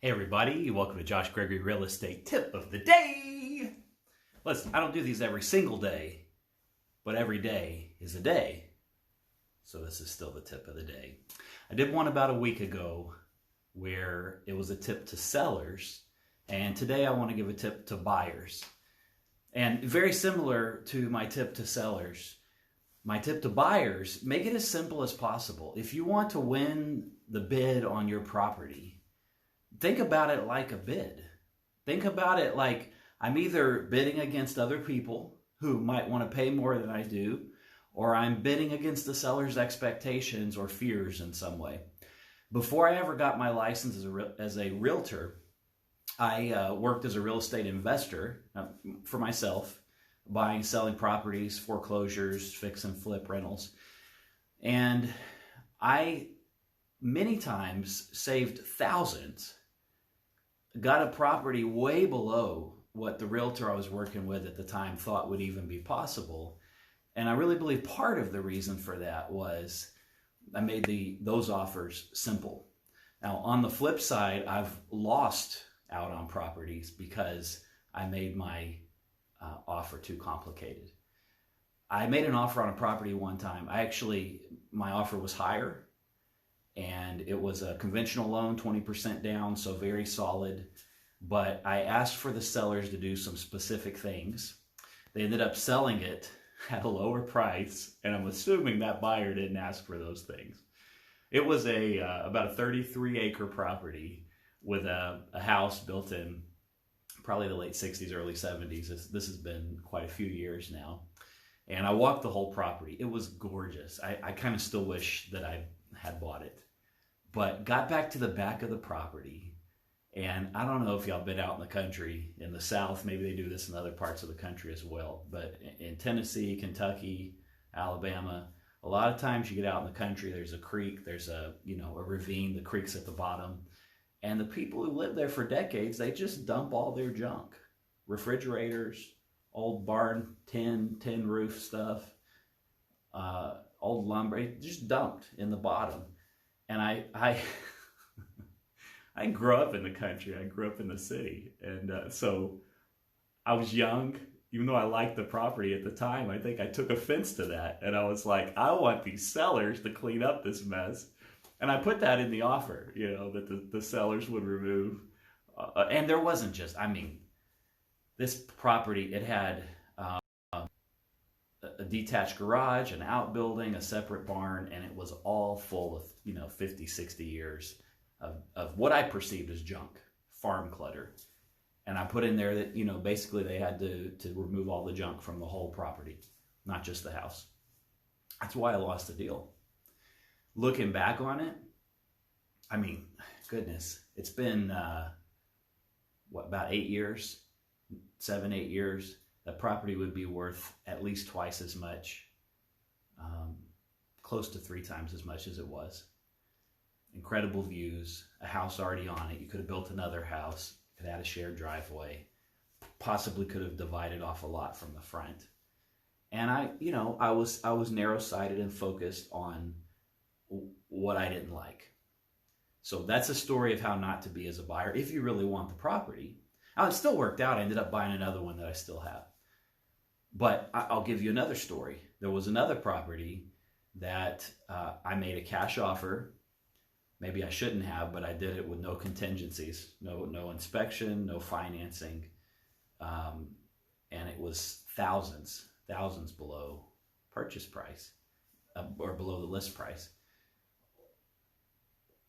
Hey everybody, welcome to Josh Gregory Real Estate Tip of the Day. Listen, I don't do these every single day, but every day is a day. So this is still the tip of the day. I did one about a week ago where it was a tip to sellers, and today I want to give a tip to buyers. And very similar to my tip to sellers, my tip to buyers, make it as simple as possible. If you want to win the bid on your property, think about it like a bid. Think about it like I'm either bidding against other people who might want to pay more than I do, or I'm bidding against the seller's expectations or fears in some way. Before I ever got my license as a realtor, I worked as a real estate investor for myself, buying, selling properties, foreclosures, fix and flip rentals. And I many times saved thousands, got a property way below what the realtor I was working with at the time thought would even be possible. And I really believe part of the reason for that was I made those offers simple. Now, on the flip side, I've lost out on properties because I made my offer too complicated. I made an offer on a property one time. My offer was higher, and it was a conventional loan, 20% down, so very solid. But I asked for the sellers to do some specific things. They ended up selling it at a lower price, and I'm assuming that buyer didn't ask for those things. It was about a 33-acre property with a house built in probably the late 60s, early 70s. This has been quite a few years now. And I walked the whole property. It was gorgeous. I kind of still wish that I had bought it. But got back to the back of the property, and I don't know if y'all been out in the country, in the South, maybe they do this in other parts of the country as well, but in Tennessee, Kentucky, Alabama, a lot of times you get out in the country, there's a creek, there's a ravine, the creek's at the bottom, and the people who live there for decades, they just dump all their junk. Refrigerators, old barn, tin roof stuff, old lumber, just dumped in the bottom. And I I grew up in the country. I grew up in the city. And so I was young. Even though I liked the property at the time, I think I took offense to that. And I was like, I want these sellers to clean up this mess. And I put that in the offer, that the sellers would remove. And there wasn't just, this property, it had a detached garage, an outbuilding, a separate barn, and it was all full of 50, 60 years of what I perceived as junk, farm clutter. And I put in there that basically they had to remove all the junk from the whole property, not just the house. That's why I lost the deal. Looking back on it, goodness, it's been about 8 years, 7, 8 years. That property would be worth at least twice as much, close to 3 times as much as it was. Incredible views, a house already on it. You could have built another house, could add a shared driveway, possibly could have divided off a lot from the front. And I was narrow-sighted and focused on what I didn't like. So that's a story of how not to be as a buyer if you really want the property. Now, it still worked out. I ended up buying another one that I still have. But I'll give you another story. There was another property that I made a cash offer. Maybe I shouldn't have, but I did it with no contingencies, no inspection, no financing. And it was thousands below purchase price or below the list price.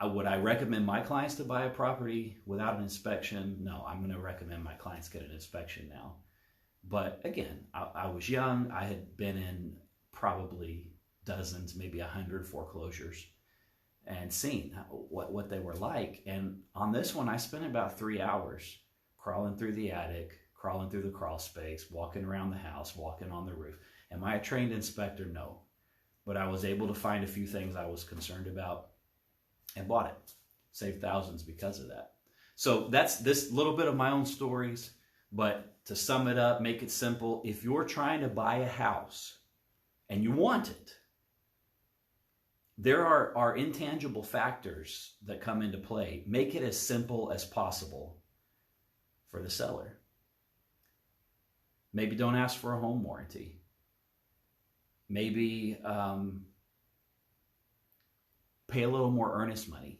Would I recommend my clients to buy a property without an inspection? No, I'm going to recommend my clients get an inspection now. But again, I was young. I had been in probably dozens, maybe 100 foreclosures and seen what they were like. And on this one, I spent about 3 hours crawling through the attic, crawling through the crawl space, walking around the house, walking on the roof. Am I a trained inspector? No. But I was able to find a few things I was concerned about and bought it. Saved thousands because of that. So that's this little bit of my own stories. But to sum it up, make it simple. If you're trying to buy a house and you want it, there are intangible factors that come into play. Make it as simple as possible for the seller. Maybe don't ask for a home warranty. Maybe pay a little more earnest money.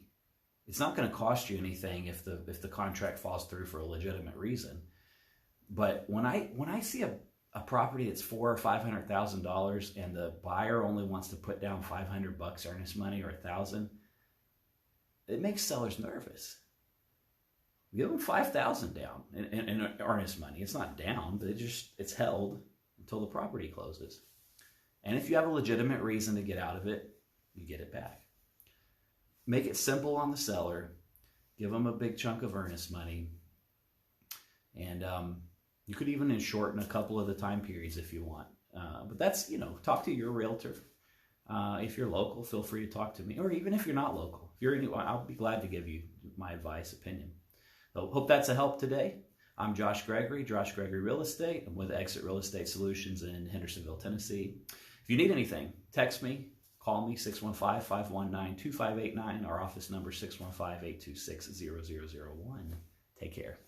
It's not going to cost you anything if the contract falls through for a legitimate reason. But when I see a property that's $400,000 or $500,000 and the buyer only wants to put down $500 earnest money or $1,000, it makes sellers nervous. Give them $5,000 down in earnest money. It's not down, but it's held until the property closes. And if you have a legitimate reason to get out of it, you get it back. Make it simple on the seller. Give them a big chunk of earnest money. And you could even shorten a couple of the time periods if you want. But that's, talk to your realtor. If you're local, feel free to talk to me. Or even if you're not local, I'll be glad to give you my advice, opinion. So hope that's a help today. I'm Josh Gregory, Josh Gregory Real Estate. I'm with Exit Real Estate Solutions in Hendersonville, Tennessee. If you need anything, text me, call me, 615-519-2589. Our office number, 615-826-0001. Take care.